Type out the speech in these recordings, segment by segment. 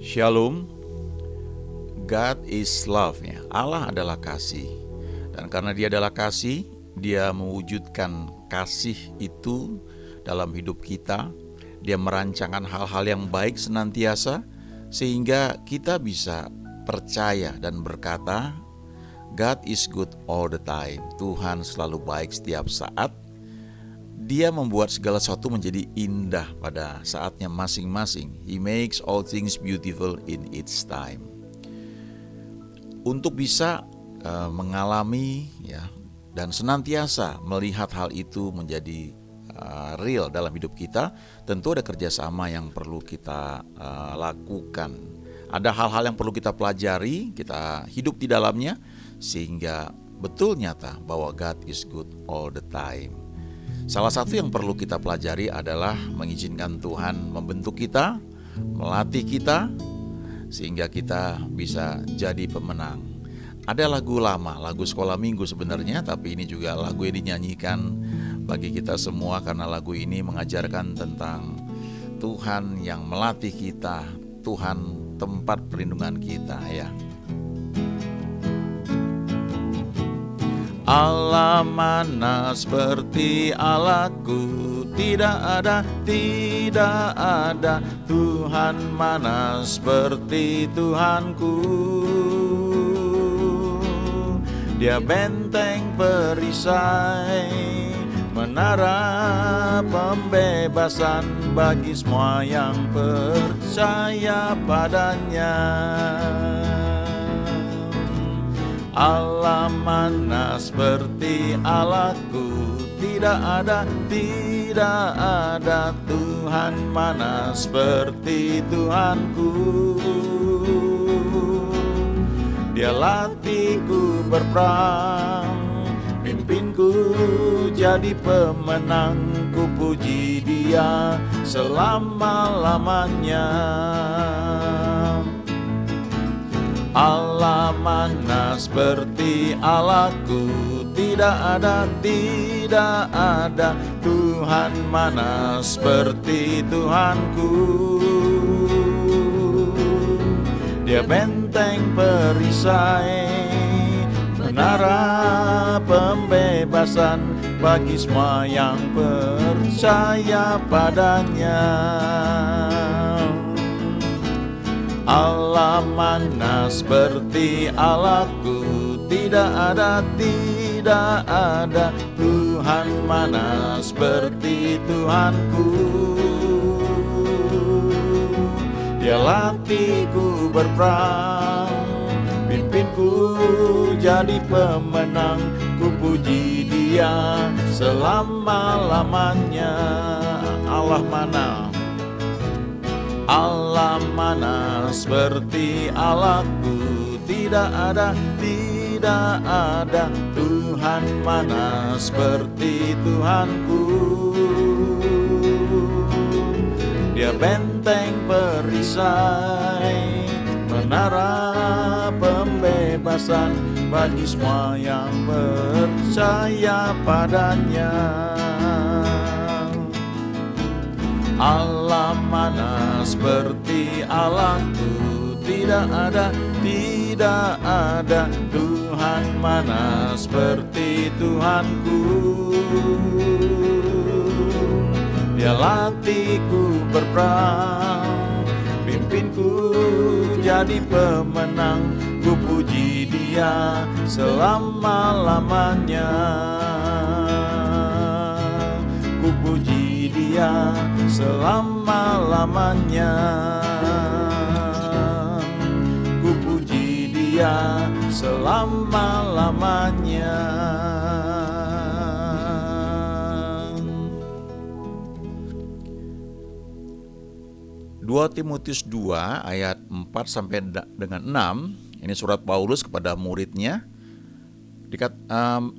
Shalom. God is love ya. Allah adalah kasih. Dan karena Dia adalah kasih, Dia mewujudkan kasih itu dalam hidup kita. Dia merancangkan hal-hal yang baik senantiasa sehingga kita bisa percaya dan berkata, God is good all the time. Tuhan selalu baik setiap saat. Dia membuat segala sesuatu menjadi indah pada saatnya masing-masing. He makes all things beautiful in its time. Untuk bisa mengalami ya dan senantiasa melihat hal itu menjadi real dalam hidup kita, tentu ada kerjasama yang perlu kita lakukan. Ada hal-hal yang perlu kita pelajari, kita hidup di dalamnya, sehingga betul nyata bahwa God is good all the time. Salah satu yang perlu kita pelajari adalah mengizinkan Tuhan membentuk kita, melatih kita, sehingga kita bisa jadi pemenang. Ada lagu lama, lagu sekolah minggu sebenarnya, tapi ini juga lagu yang dinyanyikan bagi kita semua karena lagu ini mengajarkan tentang Tuhan yang melatih kita, Tuhan tempat perlindungan kita ya. Allah mana seperti Allahku, tidak ada Tuhan mana seperti Tuhanku. Dia benteng perisai, menara pembebasan bagi semua yang percaya padanya. Allah mana seperti Allahku, tidak ada Tuhan mana seperti Tuhanku. Dia latihku berperang, pimpinku jadi pemenang, ku puji Dia selama-lamanya. Allah mana seperti Allahku, tidak ada Tuhan mana seperti Tuhanku. Dia benteng perisai, menara pembebasan bagi semua yang percaya padanya. Allah mana seperti Allahku, tidak ada Tuhan mana seperti Tuhanku. Dia latihku berperang, pimpinku jadi pemenang, ku puji Dia selama-lamanya. Allah mana seperti Allahku, tidak ada Tuhan mana seperti Tuhanku. Dia benteng perisai, menara pembebasan bagi semua yang percaya padanya. Allah mana seperti Allahku, tidak ada Tuhan mana seperti Tuhanku. Dia latihku berperang, pimpinku jadi pemenang, ku puji Dia selama-lamanya. Ku puji Dia selama-lamanya. Ku puji Dia selama-lamanya. 2 Timotius 2 ayat 4 sampai dengan 6. Ini surat Paulus kepada muridnya.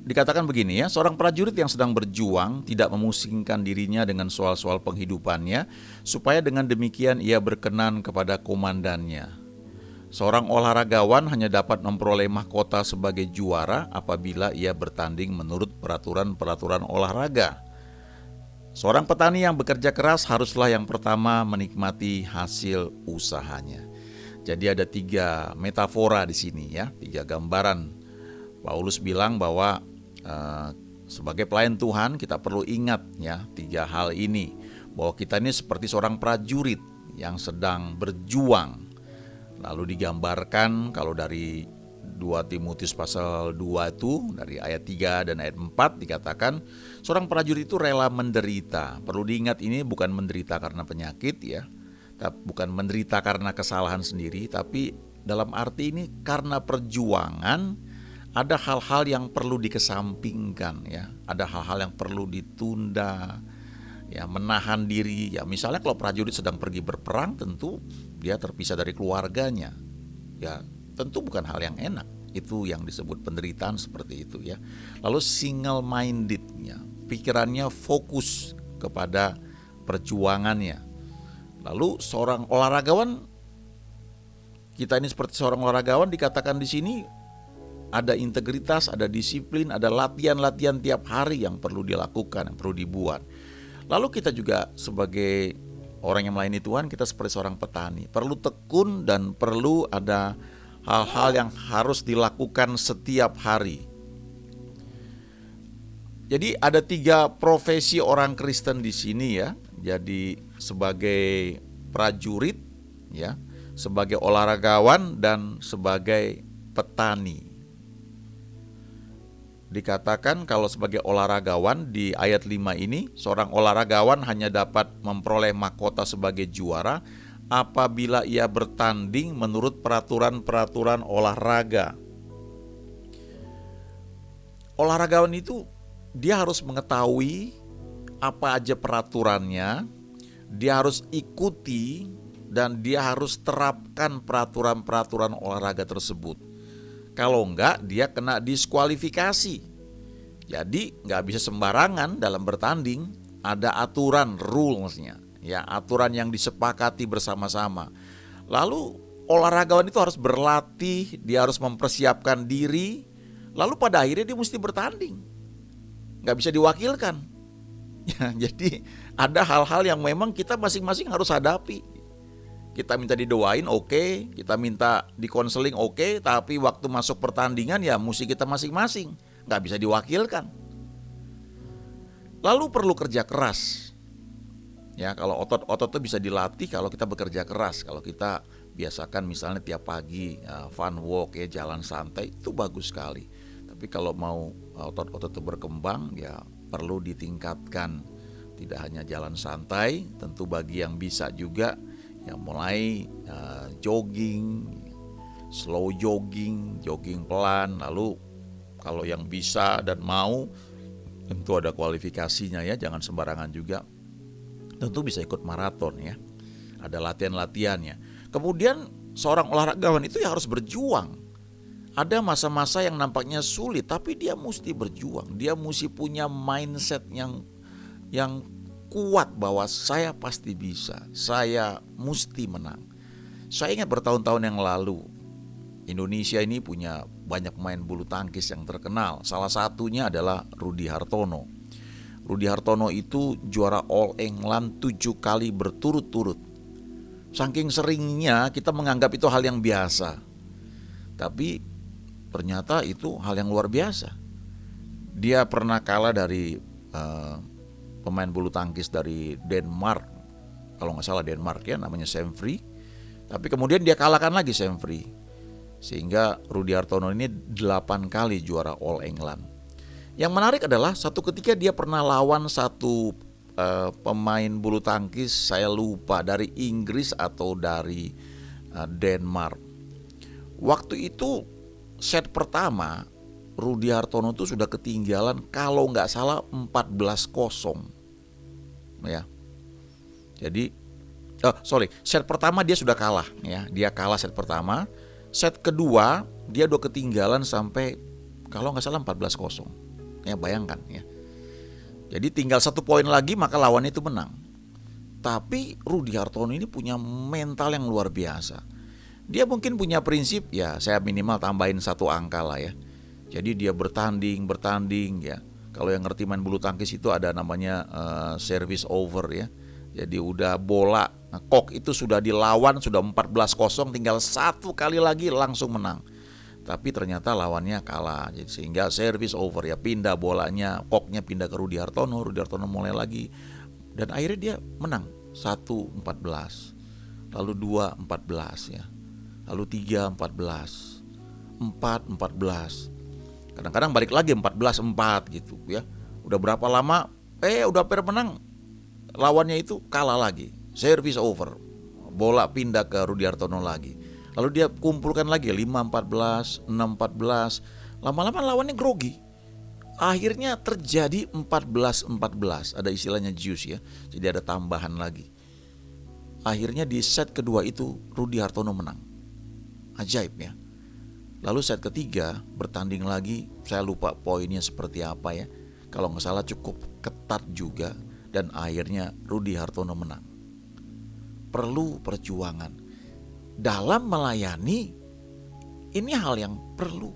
Dikatakan begini ya, seorang prajurit yang sedang berjuang tidak memusingkan dirinya dengan soal-soal penghidupannya, supaya dengan demikian ia berkenan kepada komandannya. Seorang olahragawan hanya dapat memperoleh mahkota sebagai juara apabila ia bertanding menurut peraturan-peraturan olahraga. Seorang petani yang bekerja keras haruslah yang pertama menikmati hasil usahanya. Jadi ada 3 metafora di sini ya, 3 gambaran. Paulus bilang bahwa sebagai pelayan Tuhan kita perlu ingat ya 3 hal ini, bahwa kita ini seperti seorang prajurit yang sedang berjuang. Lalu digambarkan kalau dari 2 Timotius pasal 2 itu dari ayat 3 dan ayat 4 dikatakan seorang prajurit itu rela menderita. Perlu diingat ini bukan menderita karena penyakit ya, bukan menderita karena kesalahan sendiri, tapi dalam arti ini karena perjuangan ada hal-hal yang perlu dikesampingkan ya, ada hal-hal yang perlu ditunda ya, menahan diri ya. Misalnya kalau prajurit sedang pergi berperang, tentu dia terpisah dari keluarganya ya, tentu bukan hal yang enak. Itu yang disebut penderitaan seperti itu ya. Lalu single minded ya, pikirannya fokus kepada perjuangannya. Lalu seorang olahragawan, kita ini seperti seorang olahragawan, dikatakan di sini ada integritas, ada disiplin, ada latihan-latihan tiap hari yang perlu dilakukan, yang perlu dibuat. Lalu kita juga sebagai orang yang melayani Tuhan, kita seperti seorang petani, perlu tekun dan perlu ada hal-hal yang harus dilakukan setiap hari. Jadi ada 3 profesi orang Kristen di sini ya. Jadi sebagai prajurit ya, sebagai olahragawan dan sebagai petani. Dikatakan kalau sebagai olahragawan di ayat 5 ini, seorang olahragawan hanya dapat memperoleh mahkota sebagai juara apabila ia bertanding menurut peraturan-peraturan olahraga. Olahragawan itu dia harus mengetahui apa aja peraturannya, dia harus ikuti dan dia harus terapkan peraturan-peraturan olahraga tersebut. Kalau enggak, dia kena diskualifikasi. Jadi enggak bisa sembarangan dalam bertanding, ada aturan, rulesnya, ya, aturan yang disepakati bersama-sama. Lalu olahragawan itu harus berlatih, dia harus mempersiapkan diri, lalu pada akhirnya dia mesti bertanding, enggak bisa diwakilkan. Ya, jadi ada hal-hal yang memang kita masing-masing harus hadapi. Kita minta didoain oke, kita minta dikonseling oke, tapi waktu masuk pertandingan ya mesti kita masing-masing, nggak bisa diwakilkan. Lalu perlu kerja keras. Ya, kalau otot-otot itu bisa dilatih kalau kita bekerja keras. Kalau kita biasakan misalnya tiap pagi fun walk ya, jalan santai, itu bagus sekali. Tapi kalau mau otot-otot itu berkembang ya perlu ditingkatkan. Tidak hanya jalan santai, tentu bagi yang bisa juga ya mulai jogging, slow jogging, jogging pelan. Lalu kalau yang bisa dan mau, tentu ada kualifikasinya ya, jangan sembarangan juga. Tentu bisa ikut maraton ya, ada latihan-latihannya. Kemudian seorang olahragawan itu ya harus berjuang. Ada masa-masa yang nampaknya sulit, tapi dia mesti berjuang. Dia mesti punya mindset yang kuat bahwa saya pasti bisa, saya mesti menang. Saya ingat bertahun-tahun yang lalu, Indonesia ini punya banyak pemain bulu tangkis yang terkenal. Salah satunya adalah Rudy Hartono. Rudy Hartono itu juara All England 7 kali berturut-turut. Saking seringnya kita menganggap itu hal yang biasa. Tapi ternyata itu hal yang luar biasa. Dia pernah kalah dari pemain bulu tangkis dari Denmark, kalau nggak salah Denmark ya, namanya Sam Free. Tapi kemudian dia kalahkan lagi Sam Free, sehingga Rudy Hartono ini 8 kali juara All England. Yang menarik adalah satu ketika dia pernah lawan satu pemain bulu tangkis, saya lupa dari Inggris atau dari Denmark. Waktu itu set pertama Rudy Hartono itu sudah ketinggalan kalau nggak salah 14-0 ya. Jadi set pertama dia sudah kalah ya, dia kalah set pertama. Set kedua dia udah ketinggalan sampai kalau nggak salah 14-0 ya, bayangkan ya. Jadi tinggal 1 poin lagi maka lawan itu menang. Tapi Rudy Hartono ini punya mental yang luar biasa. Dia mungkin punya prinsip ya, saya minimal tambahin 1 angka lah ya. Jadi dia bertanding ya. Kalau yang ngerti main bulu tangkis itu ada namanya service over ya. Jadi udah bola Nah, Kok itu sudah dilawan, sudah 14-0, tinggal satu kali lagi langsung menang. Tapi ternyata lawannya kalah, jadi sehingga service over ya, pindah bolanya, Koknya pindah ke Rudi Hartono mulai lagi, dan akhirnya dia menang 1-14, lalu 2-14 ya, lalu 3-14, 4-14, kadang-kadang balik lagi 14-4 gitu ya. Udah berapa lama udah pair menang, lawannya itu kalah lagi, service over, bola pindah ke Rudi Hartono lagi. Lalu dia kumpulkan lagi 5-14, 6-14. Lama-lama lawannya grogi. Akhirnya terjadi 14-14. Ada istilahnya juice ya. Jadi ada tambahan lagi. Akhirnya di set kedua itu Rudi Hartono menang. Ajaib ya. Lalu set ketiga bertanding lagi. Saya lupa poinnya seperti apa ya. Kalau nggak salah cukup ketat juga. Dan akhirnya Rudi Hartono menang. Perlu perjuangan dalam melayani, ini hal yang perlu.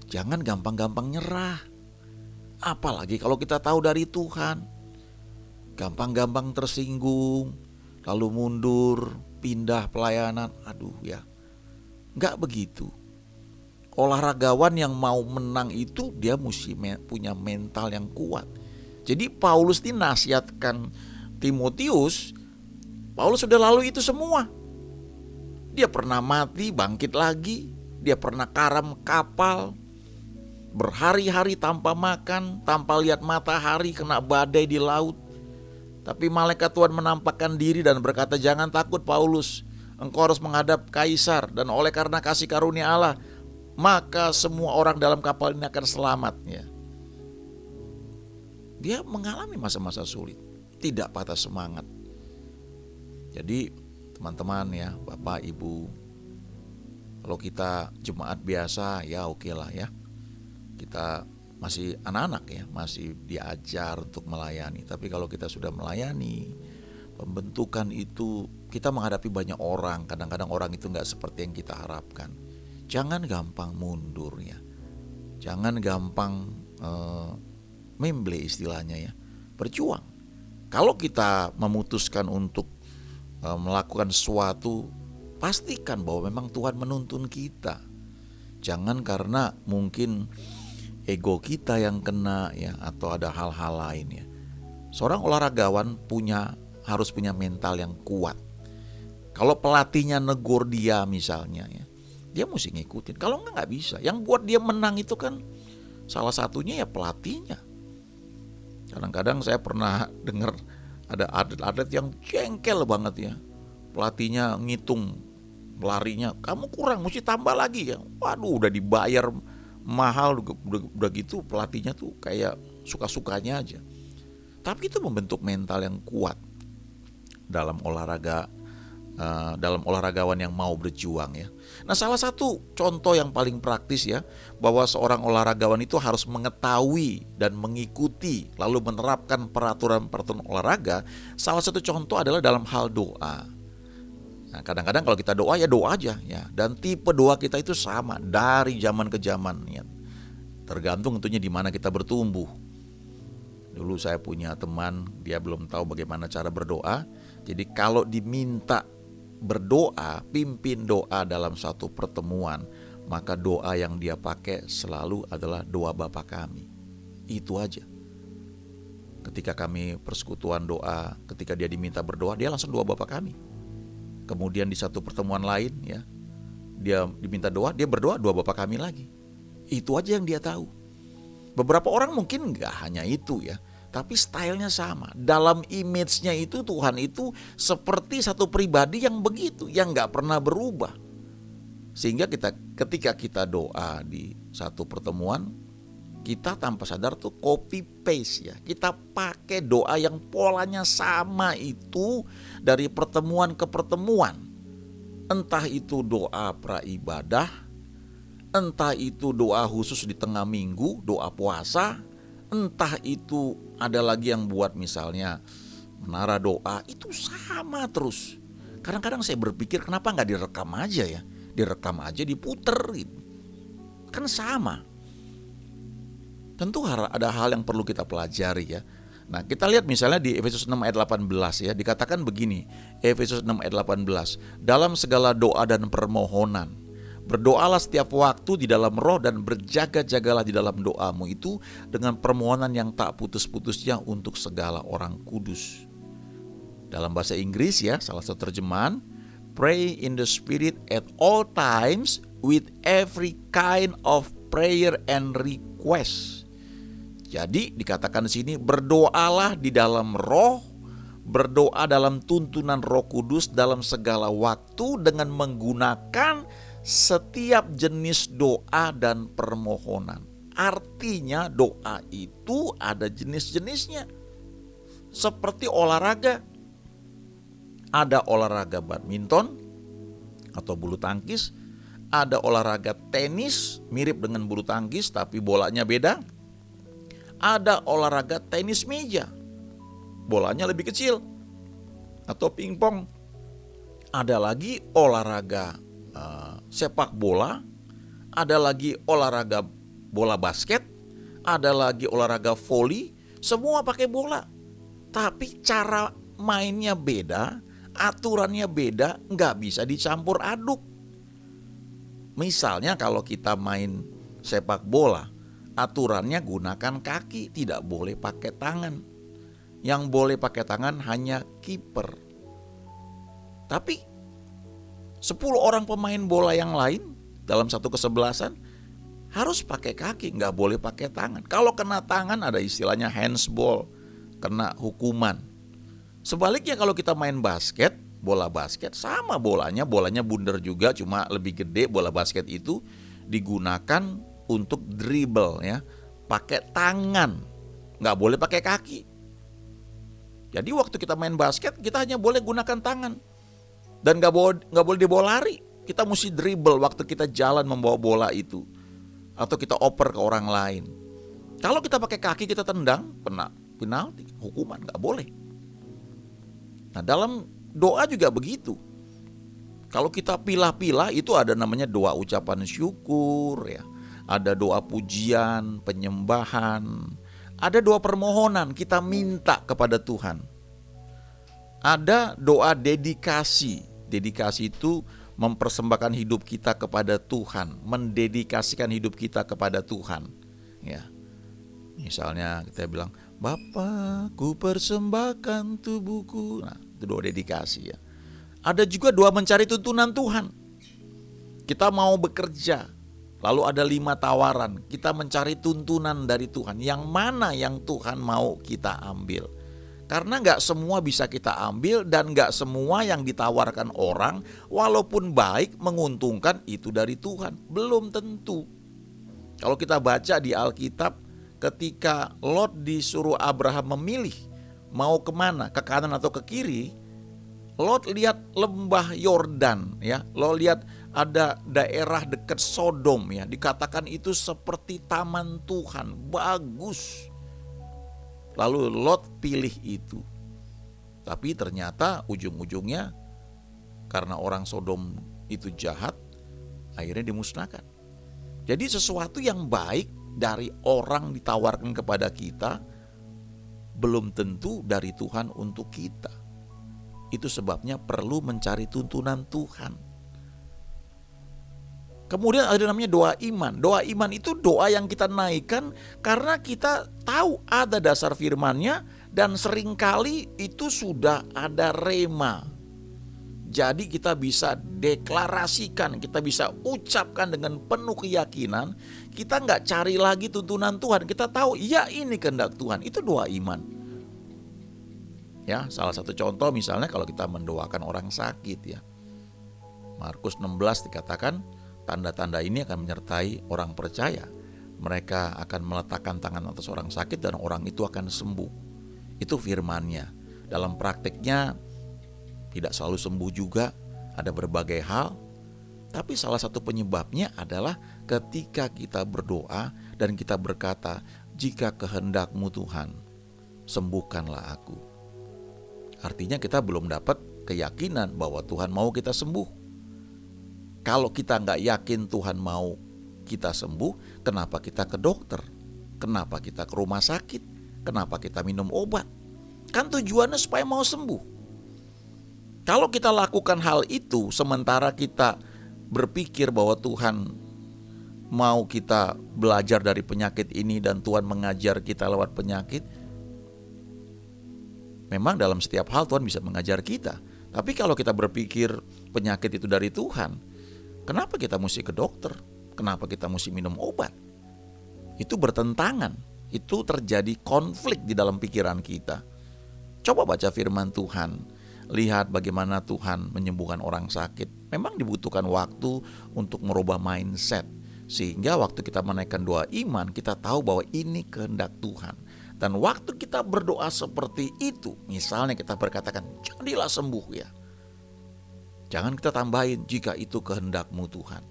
Jangan gampang-gampang nyerah. Apalagi kalau kita tahu dari Tuhan. Gampang-gampang tersinggung, lalu mundur, pindah pelayanan. Aduh ya, gak begitu. Olahragawan yang mau menang itu dia mesti punya mental yang kuat. Jadi Paulus ini nasihatkan Timotius, Paulus sudah lalui itu semua. Dia pernah mati, bangkit lagi. Dia pernah karam kapal, berhari-hari tanpa makan, tanpa lihat matahari, kena badai di laut. Tapi malaikat Tuhan menampakkan diri dan berkata, jangan takut Paulus, engkau harus menghadap kaisar. Dan oleh karena kasih karunia Allah, maka semua orang dalam kapal ini akan selamat ya. Dia mengalami masa-masa sulit, tidak patah semangat. Jadi teman-teman ya, Bapak Ibu, kalau kita jemaat biasa ya oke lah ya. Kita masih anak-anak ya, masih diajar untuk melayani. Tapi kalau kita sudah melayani, pembentukan itu kita menghadapi banyak orang. Kadang-kadang orang itu gak seperti yang kita harapkan. Jangan gampang mundur ya. Jangan gampang memble istilahnya ya. Berjuang. Kalau kita memutuskan untuk melakukan sesuatu, pastikan bahwa memang Tuhan menuntun kita. Jangan karena mungkin ego kita yang kena ya, atau ada hal-hal lain ya. Seorang olahragawan harus punya mental yang kuat. Kalau pelatihnya negur dia misalnya ya, dia mesti ngikutin. Kalau nggak bisa. Yang buat dia menang itu kan salah satunya ya pelatihnya. Kadang-kadang saya pernah dengar ada atlet-atlet yang jengkel banget ya. Pelatihnya ngitung larinya, kamu kurang, mesti tambah lagi ya. Waduh, udah dibayar mahal, udah gitu pelatihnya tuh kayak suka-sukanya aja. Tapi itu membentuk mental yang kuat dalam olahraga, dalam olahragawan yang mau berjuang ya. Nah, salah satu contoh yang paling praktis ya, bahwa seorang olahragawan itu harus mengetahui dan mengikuti lalu menerapkan peraturan-peraturan olahraga. Salah satu contoh adalah dalam hal doa. Nah, kadang-kadang kalau kita doa ya doa aja ya, dan tipe doa kita itu sama dari zaman ke zaman ya. Tergantung tentunya di mana kita bertumbuh. Dulu saya punya teman, dia belum tahu bagaimana cara berdoa. Jadi kalau diminta berdoa, pimpin doa dalam satu pertemuan, maka doa yang dia pakai selalu adalah doa Bapa kami. Itu aja. Ketika kami persekutuan doa, ketika dia diminta berdoa, dia langsung doa Bapa kami. Kemudian di satu pertemuan lain ya, dia diminta doa, dia berdoa doa Bapa kami lagi. Itu aja yang dia tahu. Beberapa orang mungkin gak hanya itu ya, tapi stylenya sama. Dalam image-nya itu Tuhan itu seperti satu pribadi yang begitu, yang gak pernah berubah. Sehingga ketika kita doa di satu pertemuan, kita tanpa sadar tuh copy paste ya. Kita pakai doa yang polanya sama itu dari pertemuan ke pertemuan. Entah itu doa praibadah, entah itu doa khusus di tengah minggu, doa puasa, entah itu ada lagi yang buat misalnya menara doa, itu sama terus. Kadang-kadang saya berpikir kenapa gak direkam aja ya, direkam aja diputer gitu. Kan sama. Tentu ada hal yang perlu kita pelajari ya. Nah, kita lihat misalnya di Efesus 6 ayat 18 ya, dikatakan begini, Efesus 6 ayat 18, dalam segala doa dan permohonan, berdoalah setiap waktu di dalam roh dan berjaga-jagalah di dalam doamu itu dengan permohonan yang tak putus-putusnya untuk segala orang kudus. Dalam bahasa Inggris ya, salah satu terjemahan, pray in the spirit at all times with every kind of prayer and request. Jadi dikatakan di sini, berdoalah di dalam roh, berdoa dalam tuntunan Roh Kudus dalam segala waktu dengan menggunakan setiap jenis doa dan permohonan. Artinya doa itu ada jenis-jenisnya. Seperti olahraga. Ada olahraga badminton atau bulu tangkis, ada olahraga tenis mirip dengan bulu tangkis tapi bolanya beda. Ada olahraga tenis meja, bolanya lebih kecil, atau pingpong. Ada lagi olahraga sepak bola, ada lagi olahraga bola basket, ada lagi olahraga voli, semua pakai bola. Tapi cara mainnya beda, aturannya beda, nggak bisa dicampur aduk. Misalnya kalau kita main sepak bola, aturannya gunakan kaki, tidak boleh pakai tangan. Yang boleh pakai tangan hanya kiper. Tapi 10 orang pemain bola yang lain dalam satu kesebelasan harus pakai kaki, nggak boleh pakai tangan. Kalau kena tangan ada istilahnya handsball, kena hukuman. Sebaliknya kalau kita main basket, bola basket sama bolanya bundar juga, cuma lebih gede. Bola basket itu digunakan untuk dribble ya, pakai tangan, nggak boleh pakai kaki. Jadi waktu kita main basket kita hanya boleh gunakan tangan dan nggak boleh dibawa lari. Kita mesti dribble waktu kita jalan membawa bola itu, atau kita oper ke orang lain. Kalau kita pakai kaki kita tendang, kena penalti, hukuman, nggak boleh. Nah dalam doa juga begitu. Kalau kita pilah-pilah itu ada namanya doa ucapan syukur ya. Ada doa pujian, penyembahan, ada doa permohonan, kita minta kepada Tuhan. Ada doa dedikasi. Dedikasi itu mempersembahkan hidup kita kepada Tuhan, mendedikasikan hidup kita kepada Tuhan. Ya. Misalnya kita bilang, Bapa, ku persembahkan tubuhku. Nah, itu doa dedikasi ya. Ada juga doa mencari tuntunan Tuhan. Kita mau bekerja, lalu ada 5 tawaran. Kita mencari tuntunan dari Tuhan. Yang mana yang Tuhan mau kita ambil? Karena gak semua bisa kita ambil dan gak semua yang ditawarkan orang walaupun baik menguntungkan itu dari Tuhan. Belum tentu. Kalau kita baca di Alkitab, ketika Lot disuruh Abraham memilih mau kemana, ke kanan atau ke kiri, Lot lihat lembah Yordan ya, Lot lihat ada daerah dekat Sodom ya, dikatakan itu seperti taman Tuhan, bagus. Lalu Lot pilih itu. Tapi ternyata ujung-ujungnya karena orang Sodom itu jahat, akhirnya dimusnahkan. Jadi sesuatu yang baik dari orang ditawarkan kepada kita belum tentu dari Tuhan untuk kita. Itu sebabnya perlu mencari tuntunan Tuhan. Kemudian ada namanya doa iman. Doa iman itu doa yang kita naikkan karena kita tahu ada dasar firman-Nya dan seringkali itu sudah ada rema. Jadi kita bisa deklarasikan, kita bisa ucapkan dengan penuh keyakinan. Kita nggak cari lagi tuntunan Tuhan, kita tahu ya ini kehendak Tuhan. Itu doa iman. Ya, salah satu contoh misalnya kalau kita mendoakan orang sakit ya. Markus 16 dikatakan tanda-tanda ini akan menyertai orang percaya. Mereka akan meletakkan tangan atas orang sakit dan orang itu akan sembuh. Itu firman-Nya. Dalam prakteknya tidak selalu sembuh juga, ada berbagai hal. Tapi salah satu penyebabnya adalah ketika kita berdoa dan kita berkata, jika kehendak-Mu Tuhan, sembuhkanlah aku. Artinya kita belum dapat keyakinan bahwa Tuhan mau kita sembuh. Kalau kita nggak yakin Tuhan mau kita sembuh, kenapa kita ke dokter? Kenapa kita ke rumah sakit? kenapa kita minum obat? Kan tujuannya supaya mau sembuh. Kalau kita lakukan hal itu sementara kita berpikir bahwa Tuhan mau kita belajar dari penyakit ini dan Tuhan mengajar kita lewat penyakit, memang dalam setiap hal Tuhan bisa mengajar kita. Tapi kalau kita berpikir penyakit itu dari Tuhan, kenapa kita mesti ke dokter? Kenapa kita mesti minum obat? Itu bertentangan. Itu terjadi konflik di dalam pikiran kita. Coba baca firman Tuhan. Lihat bagaimana Tuhan menyembuhkan orang sakit. Memang dibutuhkan waktu untuk merubah mindset. Sehingga waktu kita menaikkan doa iman, kita tahu bahwa ini kehendak Tuhan. Dan waktu kita berdoa seperti itu, misalnya kita berkatakan, jadilah sembuh ya. Jangan kita tambahin, jika itu kehendak-Mu Tuhan.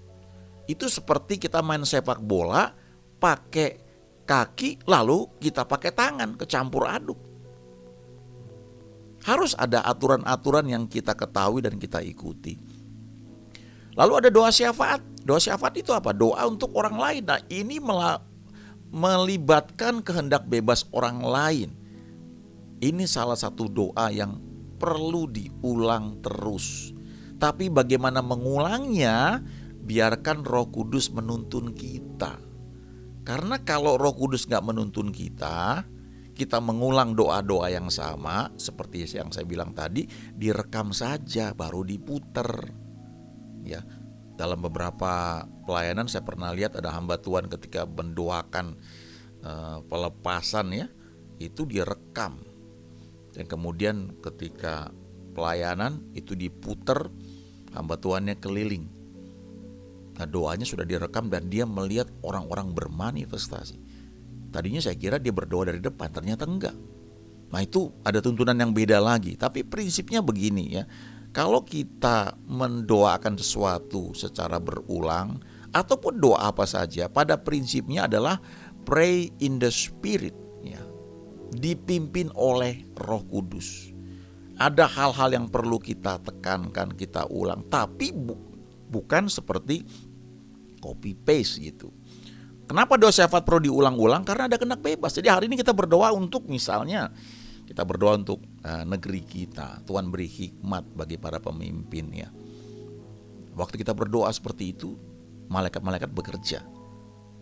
Itu seperti kita main sepak bola, pakai kaki, lalu kita pakai tangan, kecampur aduk. Harus ada aturan-aturan yang kita ketahui dan kita ikuti. Lalu ada doa syafaat. Doa syafaat itu apa? Doa untuk orang lain. Nah, ini melibatkan kehendak bebas orang lain. Ini salah satu doa yang perlu diulang terus. Tapi bagaimana mengulangnya? Biarkan Roh Kudus menuntun kita. Karena kalau Roh Kudus gak menuntun kita mengulang doa-doa yang sama, seperti yang saya bilang tadi, direkam saja baru diputer. Ya, dalam beberapa pelayanan saya pernah lihat ada hamba Tuhan ketika mendoakan pelepasan ya, itu direkam. Dan kemudian ketika pelayanan itu diputer, hamba Tuhannya keliling. Nah, doanya sudah direkam dan dia melihat orang-orang bermanifestasi. Tadinya saya kira dia berdoa dari depan, ternyata enggak. Nah, itu ada tuntunan yang beda lagi. Tapi prinsipnya begini ya. Kalau kita mendoakan sesuatu secara berulang ataupun doa apa saja, pada prinsipnya adalah pray in the spirit ya. Dipimpin oleh Roh Kudus. Ada hal-hal yang perlu kita tekankan, kita ulang, tapi bukan seperti copy paste gitu. Kenapa doa syafaat perlu diulang-ulang? Karena ada kehendak bebas. Jadi hari ini kita berdoa untuk misalnya kita berdoa untuk negeri kita. Tuhan beri hikmat bagi para pemimpin ya. Waktu kita berdoa seperti itu, malaikat-malaikat bekerja.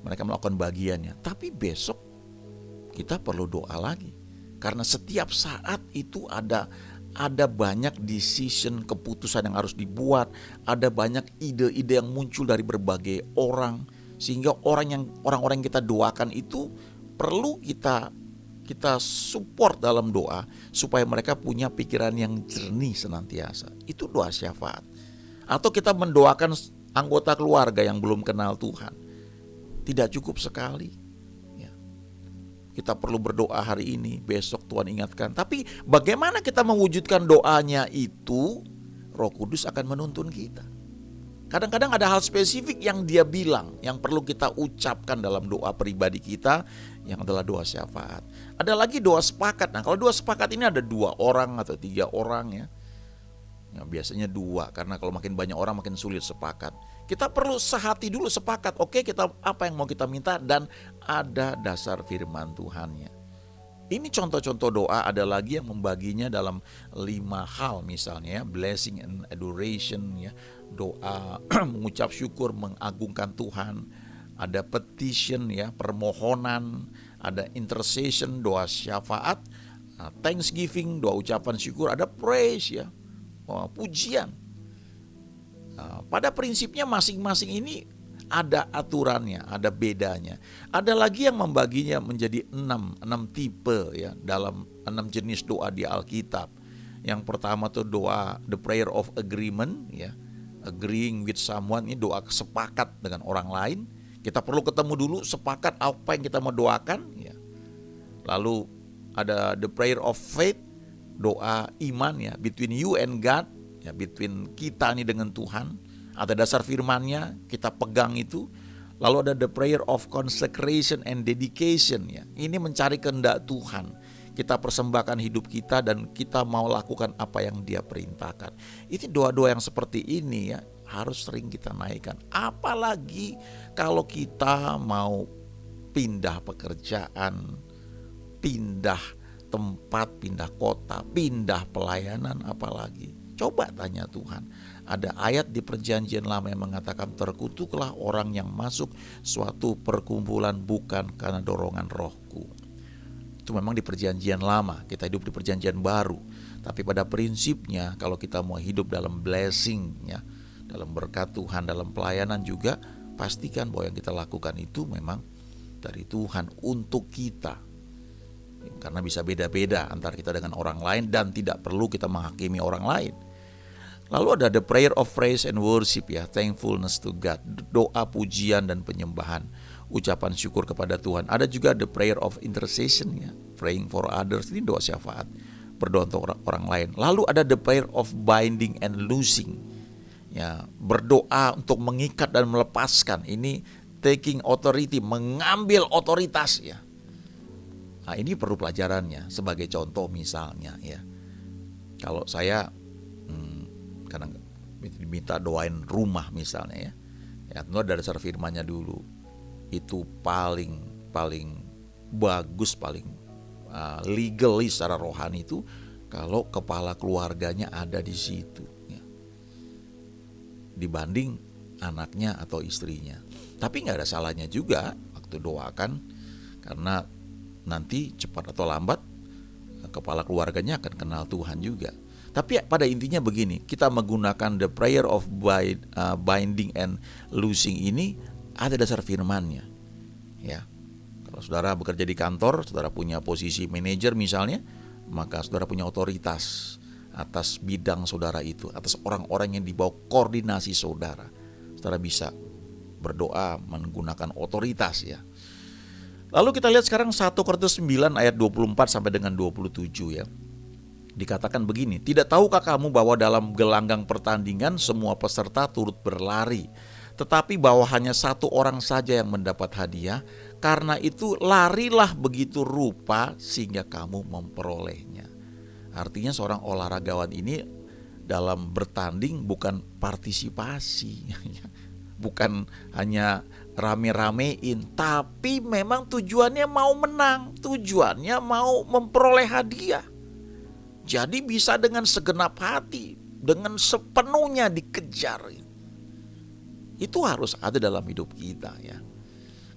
Mereka melakukan bagiannya. Tapi besok kita perlu doa lagi. Karena setiap saat itu ada banyak decision, keputusan yang harus dibuat. Ada banyak ide-ide yang muncul dari berbagai orang. Sehingga orang-orang yang kita doakan itu perlu kita support dalam doa supaya mereka punya pikiran yang jernih senantiasa. Itu doa syafaat. Atau kita mendoakan anggota keluarga yang belum kenal Tuhan. Tidak cukup sekali. Ya. Kita perlu berdoa hari ini, besok Tuhan ingatkan. Tapi bagaimana kita mewujudkan doanya itu, Roh Kudus akan menuntun kita. Kadang-kadang ada hal spesifik yang dia bilang, yang perlu kita ucapkan dalam doa pribadi kita, yang adalah doa syafaat. Ada lagi doa sepakat. Nah, kalau doa sepakat ini ada 2 orang atau 3 orang ya. Ya biasanya 2, karena kalau makin banyak orang makin sulit sepakat. Kita perlu sehati dulu sepakat. Oke, kita apa yang mau kita minta dan ada dasar firman Tuhannya. Ini contoh-contoh doa, ada lagi yang membaginya dalam 5 hal misalnya ya, blessing and adoration ya, doa mengucap syukur, mengagungkan Tuhan, ada petition ya, permohonan, ada intercession, doa syafaat, thanksgiving, doa ucapan syukur, ada praise ya, pujian. Pada prinsipnya masing-masing ini ada aturannya, ada bedanya. Ada lagi yang membaginya menjadi 6 tipe ya, dalam 6 jenis doa di Alkitab. Yang pertama tuh doa the prayer of agreement ya, agreeing with someone, ini doa sepakat dengan orang lain. Kita perlu ketemu dulu, sepakat apa yang kita mau doakan ya. Lalu ada the prayer of faith, doa iman ya, between you and God ya, between kita nih dengan Tuhan. Ada dasar firman-Nya, kita pegang itu. Lalu ada the prayer of consecration and dedication ya. Ini mencari kehendak Tuhan. Kita persembahkan hidup kita dan kita mau lakukan apa yang Dia perintahkan. Ini doa-doa yang seperti ini ya, harus sering kita naikkan. Apalagi kalau kita mau pindah pekerjaan, pindah tempat, pindah kota, pindah pelayanan apalagi. Coba tanya Tuhan. Ada ayat di Perjanjian Lama yang mengatakan terkutuklah orang yang masuk suatu perkumpulan bukan karena dorongan rohku. Itu memang di Perjanjian Lama, kita hidup di Perjanjian Baru. Tapi pada prinsipnya kalau kita mau hidup dalam blessing ya, dalam berkat Tuhan, dalam pelayanan juga, pastikan bahwa yang kita lakukan itu memang dari Tuhan untuk kita. Karena bisa beda-beda antara kita dengan orang lain dan tidak perlu kita menghakimi orang lain. Lalu ada the prayer of praise and worship ya, thankfulness to God, doa pujian dan penyembahan, ucapan syukur kepada Tuhan. Ada juga the prayer of intercession ya, praying for others, ini doa syafaat, berdoa untuk orang lain. Lalu ada the prayer of binding and loosing ya, berdoa untuk mengikat dan melepaskan, ini taking authority, mengambil otoritas ya. Nah, ini perlu pelajarannya. Sebagai contoh misalnya ya, kalau saya kadang diminta doain rumah misalnya ya tentu ada dasar firmannya dulu. Itu paling bagus, paling legally secara rohani itu kalau kepala keluarganya ada di situ ya, dibanding anaknya atau istrinya. Tapi nggak ada salahnya juga waktu doakan, karena nanti cepat atau lambat kepala keluarganya akan kenal Tuhan juga. Tapi pada intinya begini, kita menggunakan the prayer of binding and loosing ini ada dasar firmannya ya. Kalau saudara bekerja di kantor, saudara punya posisi manajer misalnya, maka saudara punya otoritas atas bidang saudara itu, atas orang-orang yang di bawah koordinasi saudara. Saudara bisa berdoa menggunakan otoritas ya. Lalu kita lihat sekarang 1 Korintus 9 ayat 24 sampai dengan 27 ya. Dikatakan begini, tidak tahukah kamu bahwa dalam gelanggang pertandingan semua peserta turut berlari, tetapi bahwa hanya satu orang saja yang mendapat hadiah. Karena itu larilah begitu rupa sehingga kamu memperolehnya. Artinya seorang olahragawan ini dalam bertanding bukan partisipasi, bukan hanya rame-ramein, tapi memang tujuannya mau menang, tujuannya mau memperoleh hadiah. Jadi bisa dengan segenap hati, dengan sepenuhnya dikejar. Itu harus ada dalam hidup kita ya.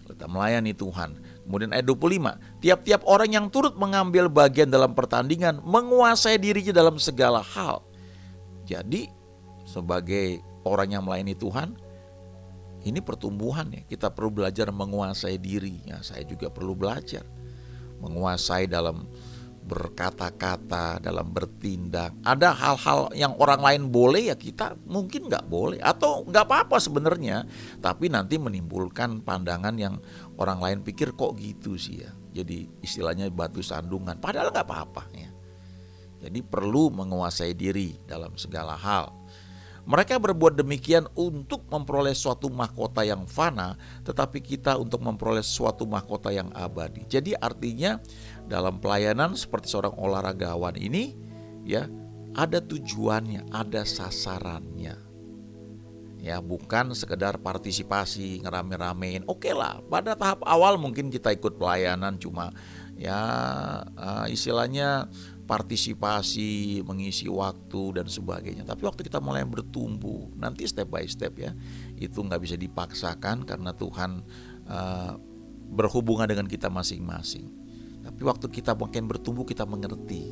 Kita melayani Tuhan. Kemudian ayat 25, tiap-tiap orang yang turut mengambil bagian dalam pertandingan menguasai dirinya dalam segala hal. Jadi sebagai orang yang melayani Tuhan, ini pertumbuhan ya. Kita perlu belajar menguasai diri ya. Saya juga perlu belajar menguasai dalam berkata-kata, dalam bertindak. Ada hal-hal yang orang lain boleh ya kita mungkin gak boleh, atau gak apa-apa sebenarnya, tapi nanti menimbulkan pandangan yang orang lain pikir kok gitu sih ya. Jadi istilahnya batu sandungan, padahal gak apa-apa ya. Jadi perlu menguasai diri dalam segala hal. Mereka berbuat demikian untuk memperoleh suatu mahkota yang fana, tetapi kita untuk memperoleh suatu mahkota yang abadi. Jadi artinya dalam pelayanan seperti seorang olahragawan ini ya, ada tujuannya, ada sasarannya. Ya, bukan sekedar partisipasi, ngerame-ramein. Oke lah, pada tahap awal mungkin kita ikut pelayanan cuma ya istilahnya partisipasi, mengisi waktu dan sebagainya. Tapi waktu kita mulai bertumbuh, nanti step by step ya, itu gak bisa dipaksakan karena Tuhan berhubungan dengan kita masing-masing. Tapi waktu kita makin bertumbuh, kita mengerti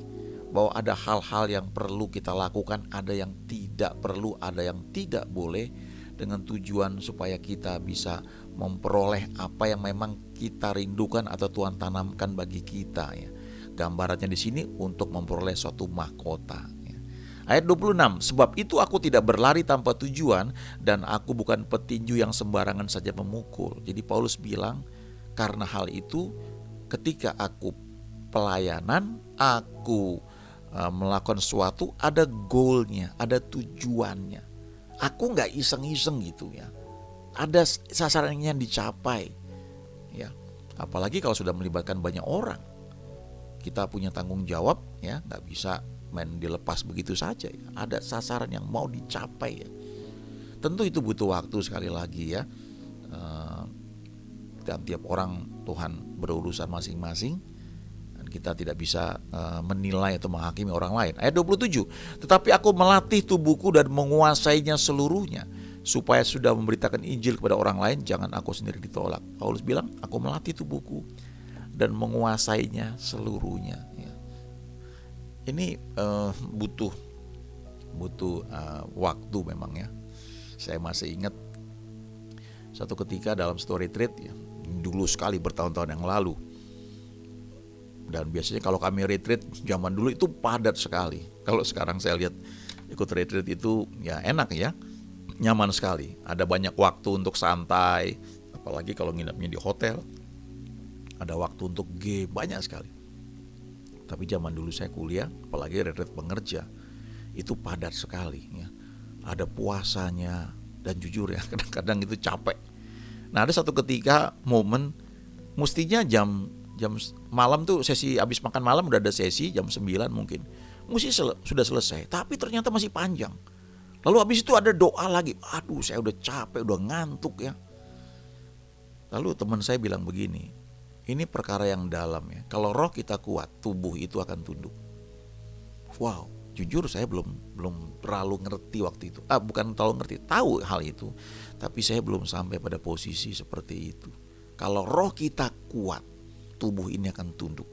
bahwa ada hal-hal yang perlu kita lakukan, ada yang tidak perlu, ada yang tidak boleh, dengan tujuan supaya kita bisa memperoleh apa yang memang kita rindukan atau Tuhan tanamkan bagi kita ya. Gambarannya di sini untuk memperoleh suatu mahkota ya. Ayat 26, sebab itu aku tidak berlari tanpa tujuan dan aku bukan petinju yang sembarangan saja memukul. Jadi Paulus bilang, karena hal itu ketika aku pelayanan, aku melakukan sesuatu, ada goalnya, ada tujuannya. Aku gak iseng-iseng gitu ya. Ada sasarannya yang dicapai ya. Apalagi kalau sudah melibatkan banyak orang, kita punya tanggung jawab ya, gak bisa main dilepas begitu saja ya. Ada sasaran yang mau dicapai ya. Tentu itu butuh waktu sekali lagi ya. Dan tiap orang Tuhan berurusan masing-masing. Dan kita tidak bisa menilai atau menghakimi orang lain. Ayat 27, tetapi aku melatih tubuhku dan menguasainya seluruhnya, supaya sudah memberitakan Injil kepada orang lain, jangan aku sendiri ditolak. Paulus bilang, aku melatih tubuhku dan menguasainya seluruhnya. Ya. Ini butuh waktu memang ya. Saya masih ingat satu ketika dalam story retreat ya, dulu sekali bertahun-tahun yang lalu. Dan biasanya kalau kami retreat zaman dulu itu padat sekali. Kalau sekarang saya lihat ikut retreat itu ya enak ya, nyaman sekali. Ada banyak waktu untuk santai, apalagi kalau nginepnya di hotel. Ada waktu untuk banyak sekali. Tapi zaman dulu saya kuliah, apalagi retreat pengerja, itu padat sekali ya. Ada puasanya, dan jujur ya kadang-kadang itu capek. Nah ada satu ketika momen, mestinya jam malam tuh sesi habis makan malam udah ada sesi jam 9 mungkin. Mesti sudah selesai, tapi ternyata masih panjang. Lalu habis itu ada doa lagi. Aduh saya udah capek, udah ngantuk ya. Lalu teman saya bilang begini, ini perkara yang dalam ya. Kalau roh kita kuat, tubuh itu akan tunduk. Wow, jujur saya belum terlalu ngerti waktu itu. Bukan terlalu ngerti, tahu hal itu. Tapi saya belum sampai pada posisi seperti itu. Kalau roh kita kuat, tubuh ini akan tunduk.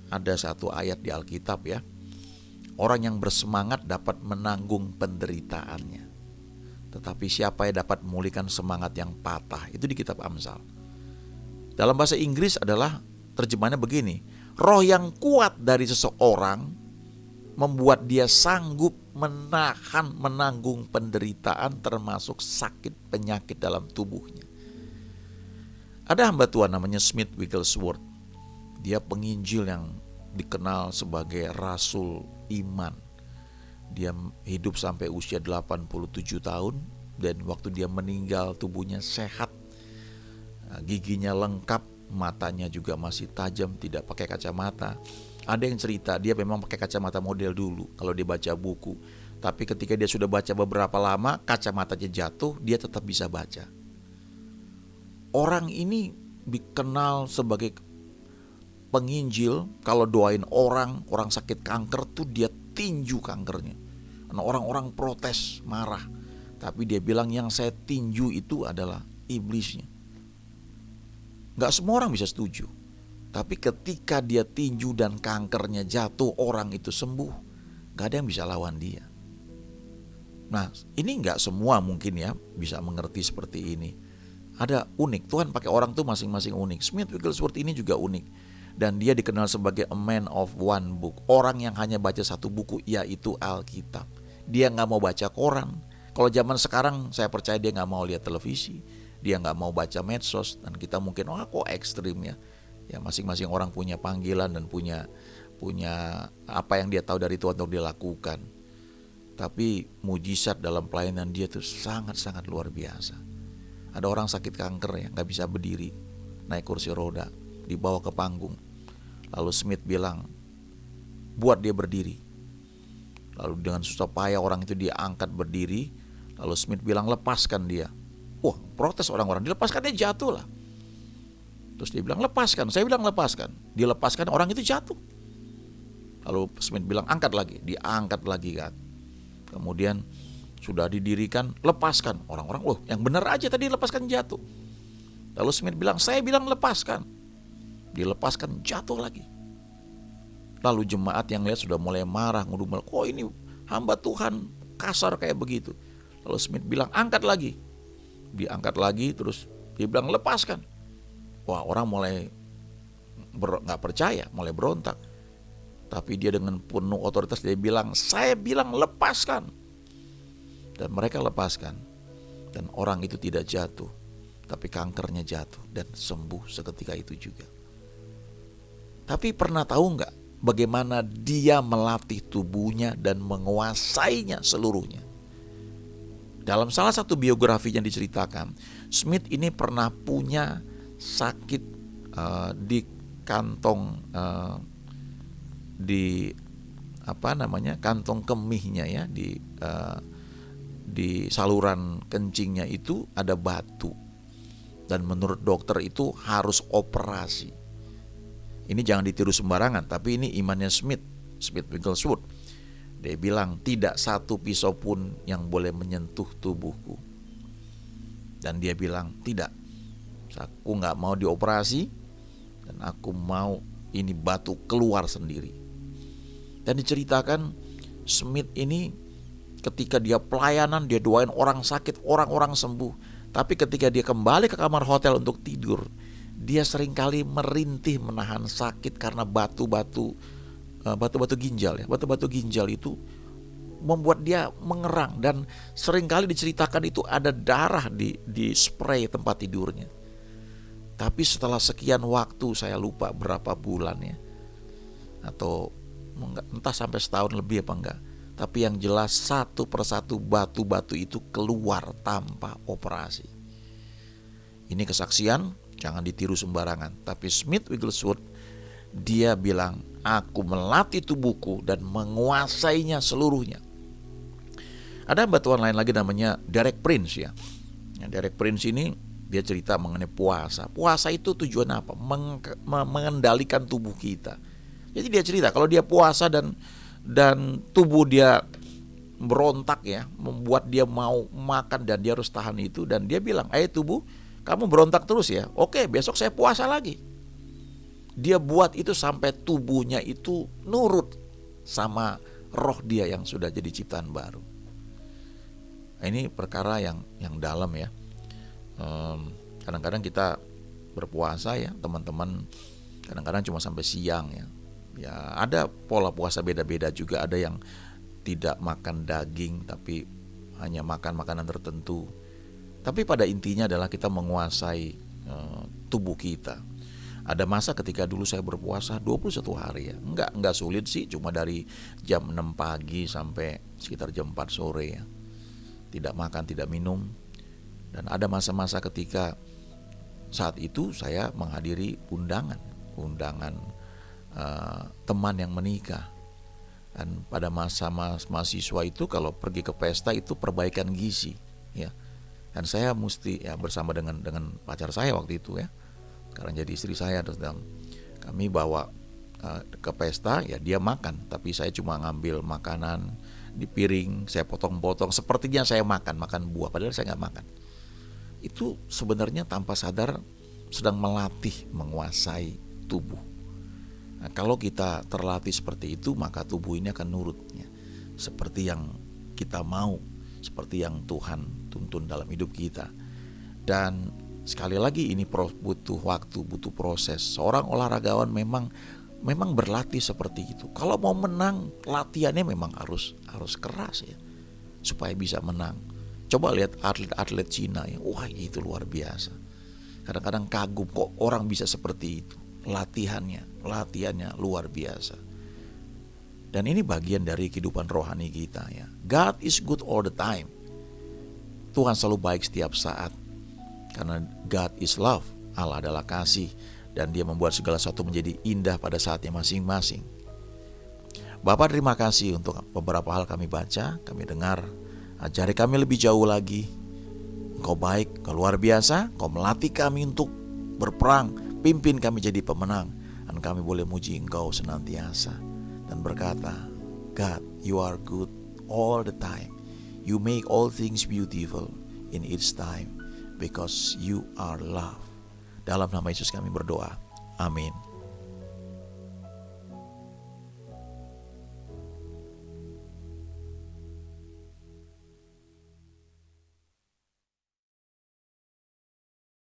Ada satu ayat di Alkitab ya. Orang yang bersemangat dapat menanggung penderitaannya. Tetapi siapa yang dapat memulihkan semangat yang patah? Itu di kitab Amsal. Dalam bahasa Inggris adalah terjemahannya begini. Roh yang kuat dari seseorang membuat dia sanggup menanggung penderitaan termasuk sakit penyakit dalam tubuhnya. Ada hamba Tuhan namanya Smith Wigglesworth. Dia penginjil yang dikenal sebagai Rasul Iman. Dia hidup sampai usia 87 tahun dan waktu dia meninggal tubuhnya sehat. Giginya lengkap, matanya juga masih tajam, tidak pakai kacamata. Ada yang cerita dia memang pakai kacamata model dulu kalau dia baca buku. Tapi ketika dia sudah baca beberapa lama, kacamatanya jatuh, dia tetap bisa baca. Orang ini dikenal sebagai penginjil. Kalau doain orang sakit kanker tuh dia tinju kankernya. Nah, orang-orang protes, marah. Tapi dia bilang yang saya tinju itu adalah iblisnya. Gak semua orang bisa setuju. Tapi ketika dia tinju dan kankernya jatuh, orang itu sembuh, gak ada yang bisa lawan dia. Nah ini gak semua mungkin ya bisa mengerti seperti ini. Ada unik, Tuhan pakai orang tuh masing-masing unik. Smith Wigglesworth ini juga unik. Dan dia dikenal sebagai a man of one book. Orang yang hanya baca satu buku, yaitu Alkitab. Dia gak mau baca koran. Kalau zaman sekarang saya percaya dia gak mau lihat televisi. Dia gak mau baca medsos. Dan kita mungkin, kok ekstrim ya. Ya masing-masing orang punya panggilan dan punya apa yang dia tahu dari Tuhan untuk dia lakukan. Tapi mujizat dalam pelayanan dia itu sangat-sangat luar biasa. Ada orang sakit kanker ya, gak bisa berdiri, naik kursi roda, dibawa ke panggung. Lalu Smith bilang, buat dia berdiri. Lalu dengan susah payah orang itu dia angkat berdiri. Lalu Smith bilang, lepaskan dia. Wah, protes orang-orang, dilepaskan dia jatuh lah. Terus dia bilang, lepaskan. Saya bilang lepaskan. Dilepaskan, orang itu jatuh. Lalu Smith bilang, angkat lagi. Diangkat lagi kan. Kemudian sudah didirikan, lepaskan. Orang-orang, loh yang benar aja tadi lepaskan jatuh. Lalu Smith bilang, saya bilang lepaskan. Dilepaskan, jatuh lagi. Lalu jemaat yang lihat sudah mulai marah, ngudumel, kok ini hamba Tuhan kasar kayak begitu. Lalu Smith bilang, angkat lagi. Diangkat lagi, terus dia bilang, lepaskan. Wah, orang mulai gak percaya, mulai berontak. Tapi dia dengan penuh otoritas dia bilang, saya bilang lepaskan. Dan mereka lepaskan. Dan orang itu tidak jatuh, tapi kankernya jatuh dan sembuh seketika itu juga. Tapi pernah tahu gak bagaimana dia melatih tubuhnya dan menguasainya seluruhnya? Dalam salah satu biografinya diceritakan, Smith ini pernah punya sakit di kantong kantong kemihnya ya, di saluran kencingnya itu ada batu. Dan menurut dokter itu harus operasi. Ini jangan ditiru sembarangan, tapi ini imannya Smith Wigglesworth. Dia bilang, tidak satu pisau pun yang boleh menyentuh tubuhku. Dan dia bilang, tidak, aku gak mau dioperasi, dan aku mau ini batu keluar sendiri. Dan diceritakan Smith ini ketika dia pelayanan, dia doain orang sakit, orang-orang sembuh. Tapi ketika dia kembali ke kamar hotel untuk tidur, dia seringkali merintih menahan sakit karena batu-batu ginjal ya. Batu-batu ginjal itu membuat dia mengerang, dan seringkali diceritakan itu ada darah di spray tempat tidurnya. Tapi setelah sekian waktu, saya lupa berapa bulan ya, atau entah sampai setahun lebih apa enggak, tapi yang jelas satu persatu batu-batu itu keluar tanpa operasi. Ini kesaksian, jangan ditiru sembarangan. Tapi Smith Wigglesworth, dia bilang, aku melatih tubuhku dan menguasainya seluruhnya. Ada batuan lain lagi namanya Derek Prince ya. Derek Prince ini dia cerita mengenai puasa. Puasa itu tujuan apa? Mengendalikan tubuh kita. Jadi dia cerita kalau dia puasa dan tubuh dia berontak ya, membuat dia mau makan dan dia harus tahan itu, dan dia bilang, ayo tubuh, kamu berontak terus ya, oke besok saya puasa lagi. Dia buat itu sampai tubuhnya itu nurut sama roh dia yang sudah jadi ciptaan baru. Nah, ini perkara yang dalam ya. Kadang-kadang kita berpuasa ya teman-teman, kadang-kadang cuma sampai siang ya. Ya ada pola puasa beda-beda juga, ada yang tidak makan daging tapi hanya makan makanan tertentu. Tapi pada intinya adalah kita menguasai tubuh kita. Ada masa ketika dulu saya berpuasa 21 hari ya. Enggak sulit sih, cuma dari jam 6 pagi sampai sekitar jam 4 sore ya. Tidak makan, tidak minum. Dan ada masa-masa ketika saat itu saya menghadiri undangan teman yang menikah. Dan pada masa mahasiswa itu kalau pergi ke pesta itu perbaikan gizi ya. Dan saya mesti ya bersama dengan pacar saya waktu itu ya, sekarang jadi istri saya, dan kami bawa ke pesta ya, dia makan tapi saya cuma ngambil makanan di piring, saya potong-potong, sepertinya saya makan buah padahal saya nggak makan. Itu sebenarnya tanpa sadar sedang melatih menguasai tubuh. Nah, kalau kita terlatih seperti itu, maka tubuh ini akan nurutnya seperti yang kita mau, seperti yang Tuhan tuntun dalam hidup kita. Dan sekali lagi ini butuh waktu, butuh proses. Seorang olahragawan memang berlatih seperti itu. Kalau mau menang, latihannya memang harus keras ya, supaya bisa menang. Coba lihat atlet-atlet Cina ya, wah itu luar biasa. Kadang-kadang kagum kok orang bisa seperti itu. Latihannya luar biasa. Dan ini bagian dari kehidupan rohani kita ya. God is good all the time. Tuhan selalu baik setiap saat. Karena God is love, Allah adalah kasih, dan Dia membuat segala sesuatu menjadi indah pada saatnya masing-masing. Bapak, terima kasih untuk beberapa hal kami baca, kami dengar. Ajari kami lebih jauh lagi. Engkau baik, Engkau luar biasa, Engkau melatih kami untuk berperang. Pimpin kami jadi pemenang, dan kami boleh muji Engkau senantiasa dan berkata, God, you are good all the time. You make all things beautiful in its time because you are love. Dalam nama Yesus kami berdoa. Amin.